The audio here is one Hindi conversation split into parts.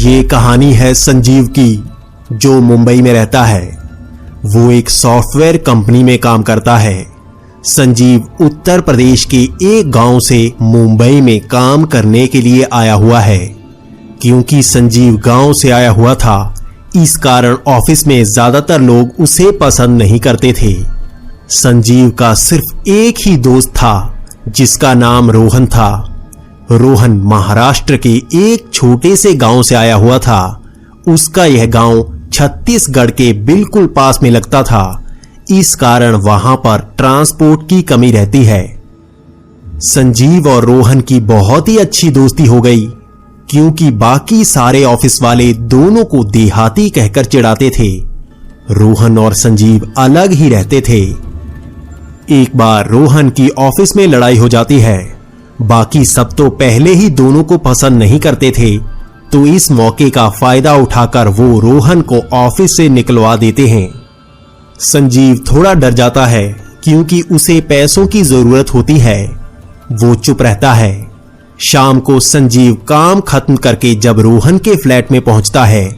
ये कहानी है संजीव की, जो मुंबई में रहता है। वो एक सॉफ्टवेयर कंपनी में काम करता है। संजीव उत्तर प्रदेश के एक गांव से मुंबई में काम करने के लिए आया हुआ है। क्योंकि संजीव गांव से आया हुआ था, इस कारण ऑफिस में ज्यादातर लोग उसे पसंद नहीं करते थे। संजीव का सिर्फ एक ही दोस्त था, जिसका नाम रोहन था। रोहन महाराष्ट्र के एक छोटे से गांव से आया हुआ था। उसका यह गांव छत्तीसगढ़ के बिल्कुल पास में लगता था। इस कारण वहां पर ट्रांसपोर्ट की कमी रहती है। संजीव और रोहन की बहुत ही अच्छी दोस्ती हो गई, क्योंकि बाकी सारे ऑफिस वाले दोनों को देहाती कहकर चिढ़ाते थे। रोहन और संजीव अलग ही रहते थे। एक बार रोहन की ऑफिस में लड़ाई हो जाती है। बाकी सब तो पहले ही दोनों को पसंद नहीं करते थे, तो इस मौके का फायदा उठाकर वो रोहन को ऑफिस से निकलवा देते हैं। संजीव थोड़ा डर जाता है, क्योंकि उसे पैसों की जरूरत होती है। वो चुप रहता है। शाम को संजीव काम खत्म करके जब रोहन के फ्लैट में पहुंचता है,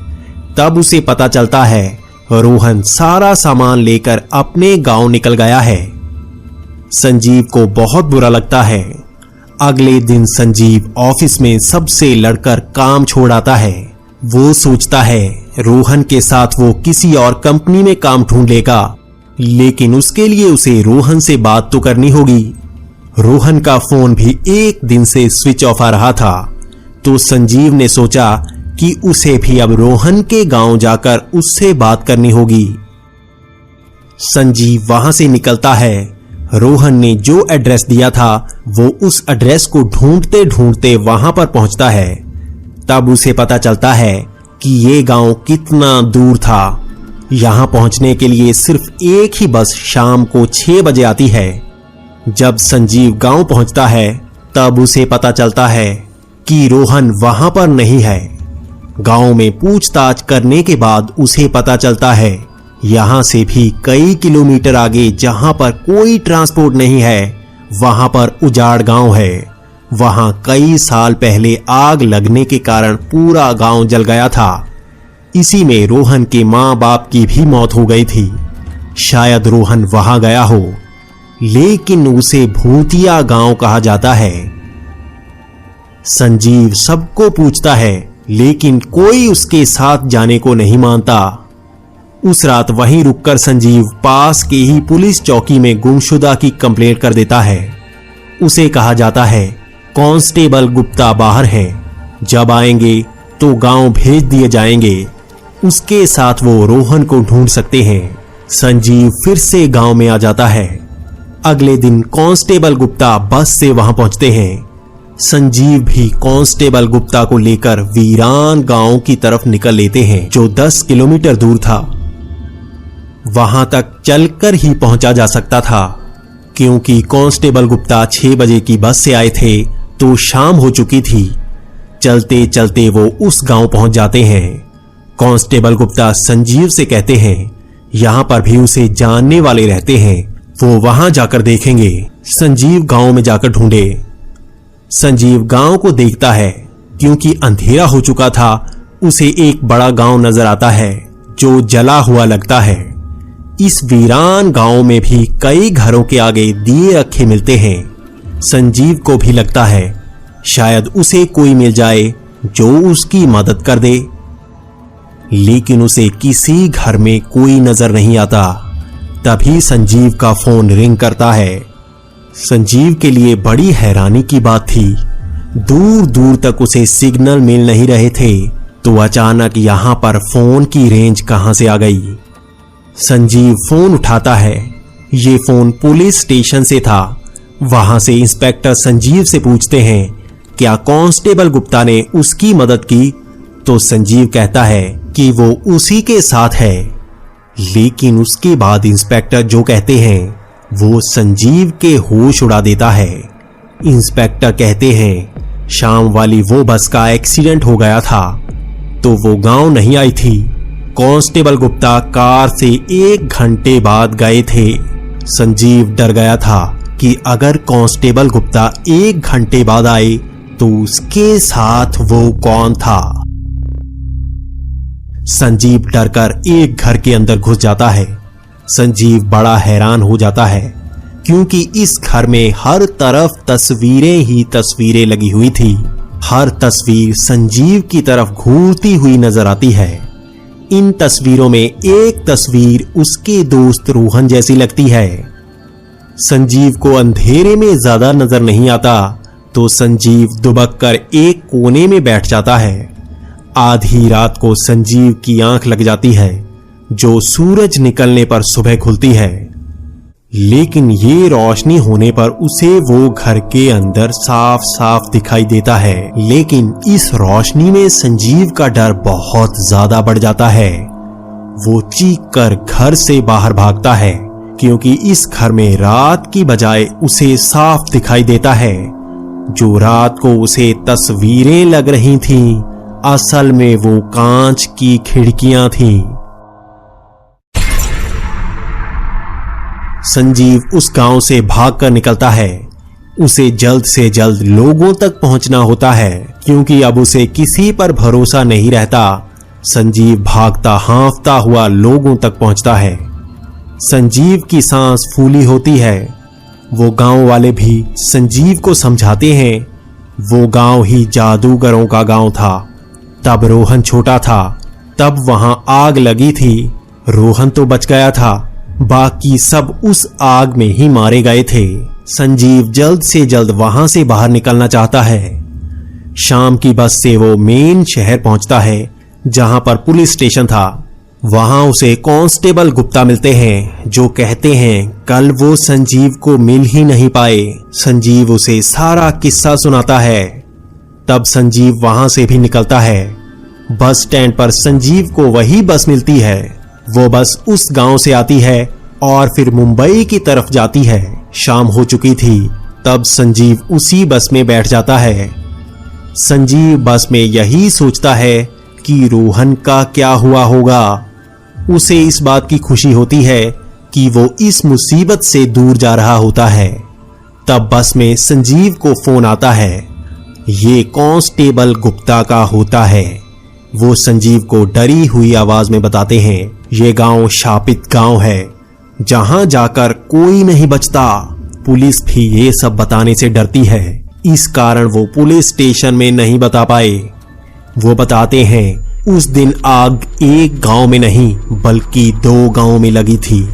तब उसे पता चलता है रोहन सारा सामान लेकर अपने गांव निकल गया है। संजीव को बहुत बुरा लगता है। अगले दिन संजीव ऑफिस में सबसे लड़कर काम छोड़ आता है। वो सोचता है रोहन के साथ वो किसी और कंपनी में काम ढूंढ लेगा, लेकिन उसके लिए उसे रोहन से बात तो करनी होगी। रोहन का फोन भी एक दिन से स्विच ऑफ आ रहा था, तो संजीव ने सोचा कि उसे भी अब रोहन के गांव जाकर उससे बात करनी होगी। संजीव वहां से निकलता है। रोहन ने जो एड्रेस दिया था, वो उस एड्रेस को ढूंढते ढूंढते वहां पर पहुंचता है। तब उसे पता चलता है कि ये गांव कितना दूर था। यहां पहुंचने के लिए सिर्फ एक ही बस शाम को 6 बजे आती है। जब संजीव गांव पहुंचता है, तब उसे पता चलता है कि रोहन वहां पर नहीं है। गांव में पूछताछ करने के बाद उसे पता चलता है यहां से भी कई किलोमीटर आगे, जहां पर कोई ट्रांसपोर्ट नहीं है, वहां पर उजाड़ गांव है। वहां कई साल पहले आग लगने के कारण पूरा गांव जल गया था। इसी में रोहन के मां बाप की भी मौत हो गई थी। शायद रोहन वहां गया हो, लेकिन उसे भूतिया गांव कहा जाता है। संजीव सबको पूछता है, लेकिन कोई उसके साथ जाने को नहीं मानता। उस रात वहीं रुककर संजीव पास के ही पुलिस चौकी में गुमशुदा की कंप्लेंट कर देता है। उसे कहा जाता है कांस्टेबल गुप्ता बाहर हैं, जब आएंगे तो गांव भेज दिए जाएंगे। उसके साथ वो रोहन को ढूंढ सकते हैं। संजीव फिर से गांव में आ जाता है। अगले दिन कांस्टेबल गुप्ता बस से वहां पहुंचते हैं। संजीव भी कांस्टेबल गुप्ता को लेकर वीरान गांव की तरफ निकल लेते हैं, जो 10 किलोमीटर दूर था। वहां तक चलकर ही पहुंचा जा सकता था, क्योंकि कांस्टेबल गुप्ता 6 बजे की बस से आए थे, तो शाम हो चुकी थी। चलते चलते वो उस गांव पहुंच जाते हैं। कांस्टेबल गुप्ता संजीव से कहते हैं यहां पर भी उसे जानने वाले रहते हैं, वो वहां जाकर देखेंगे। संजीव गांव में जाकर ढूंढे। संजीव गांव को देखता है, क्योंकि अंधेरा हो चुका था। उसे एक बड़ा गांव नजर आता है, जो जला हुआ लगता है। इस वीरान गांव में भी कई घरों के आगे दिए रखे मिलते हैं। संजीव को भी लगता है शायद उसे कोई मिल जाए जो उसकी मदद कर दे, लेकिन उसे किसी घर में कोई नजर नहीं आता। तभी संजीव का फोन रिंग करता है। संजीव के लिए बड़ी हैरानी की बात थी। दूर दूर तक उसे सिग्नल मिल नहीं रहे थे, तो अचानक यहां पर फोन की रेंज कहां से आ गई। संजीव फोन उठाता है। ये फोन पुलिस स्टेशन से था। वहां से इंस्पेक्टर संजीव से पूछते हैं क्या कांस्टेबल गुप्ता ने उसकी मदद की, तो संजीव कहता है कि वो उसी के साथ है। लेकिन उसके बाद इंस्पेक्टर जो कहते हैं वो संजीव के होश उड़ा देता है। इंस्पेक्टर कहते हैं शाम वाली वो बस का एक्सीडेंट हो गया था, तो वो गांव नहीं आई थी। कांस्टेबल गुप्ता कार से 1 घंटे बाद गए थे। संजीव डर गया था कि अगर कांस्टेबल गुप्ता 1 घंटे बाद आए तो उसके साथ वो कौन था। संजीव डरकर एक घर के अंदर घुस जाता है। संजीव बड़ा हैरान हो जाता है क्योंकि इस घर में हर तरफ तस्वीरें ही तस्वीरें लगी हुई थी। हर तस्वीर संजीव की तरफ घूरती हुई नजर आती है। इन तस्वीरों में एक तस्वीर उसके दोस्त रोहन जैसी लगती है। संजीव को अंधेरे में ज्यादा नजर नहीं आता तो संजीव दुबक कर एक कोने में बैठ जाता है। आधी रात को संजीव की आंख लग जाती है जो सूरज निकलने पर सुबह खुलती है, लेकिन ये रोशनी होने पर उसे वो घर के अंदर साफ साफ दिखाई देता है। लेकिन इस रोशनी में संजीव का डर बहुत ज्यादा बढ़ जाता है। वो चीख कर घर से बाहर भागता है क्योंकि इस घर में रात की बजाय उसे साफ दिखाई देता है। जो रात को उसे तस्वीरें लग रही थीं, असल में वो कांच की खिड़कियां थीं। संजीव उस गांव से भागकर निकलता है। उसे जल्द से जल्द लोगों तक पहुंचना होता है क्योंकि अब उसे किसी पर भरोसा नहीं रहता। संजीव भागता हांफता हुआ लोगों तक पहुंचता है। संजीव की सांस फूली होती है। वो गांव वाले भी संजीव को समझाते हैं। वो गांव ही जादूगरों का गांव था। तब रोहन छोटा था, तब वहां आग लगी थी। रोहन तो बच गया था, बाकी सब उस आग में ही मारे गए थे। संजीव जल्द से जल्द वहां से बाहर निकलना चाहता है। शाम की बस से वो मेन शहर पहुंचता है जहां पर पुलिस स्टेशन था। वहां उसे कांस्टेबल गुप्ता मिलते हैं जो कहते हैं कल वो संजीव को मिल ही नहीं पाए। संजीव उसे सारा किस्सा सुनाता है। तब संजीव वहां से भी निकलता है। बस स्टैंड पर संजीव को वही बस मिलती है। वो बस उस गांव से आती है और फिर मुंबई की तरफ जाती है। शाम हो चुकी थी। तब संजीव उसी बस में बैठ जाता है। संजीव बस में यही सोचता है कि रोहन का क्या हुआ होगा। उसे इस बात की खुशी होती है कि वो इस मुसीबत से दूर जा रहा होता है। तब बस में संजीव को फोन आता है। ये कांस्टेबल गुप्ता का होता है। वो संजीव को डरी हुई आवाज में बताते हैं ये गांव शापित गांव है जहां जाकर कोई नहीं बचता। पुलिस भी ये सब बताने से डरती है, इस कारण वो पुलिस स्टेशन में नहीं बता पाए। वो बताते हैं उस दिन आग एक गांव में नहीं बल्कि 2 गांव में लगी थी।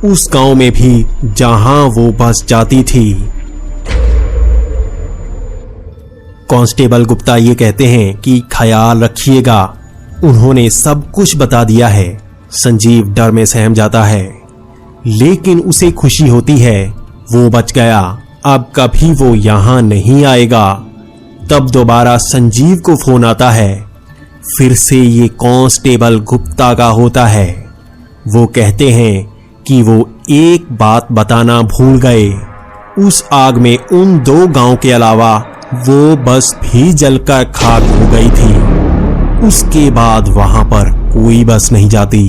उस गांव में भी जहां वो बस जाती थी। कांस्टेबल गुप्ता ये कहते हैं कि ख्याल रखिएगा, उन्होंने सब कुछ बता दिया है। संजीव डर में सहम जाता है, लेकिन उसे खुशी होती है वो बच गया, अब कभी वो यहां नहीं आएगा। तब दोबारा संजीव को फोन आता है। फिर से ये कांस्टेबल गुप्ता का होता है। वो कहते हैं कि वो एक बात बताना भूल गए। उस आग में उन 2 गांव के अलावा वो बस भी जलकर खाक हो गई थी। उसके बाद वहां पर कोई बस नहीं जाती।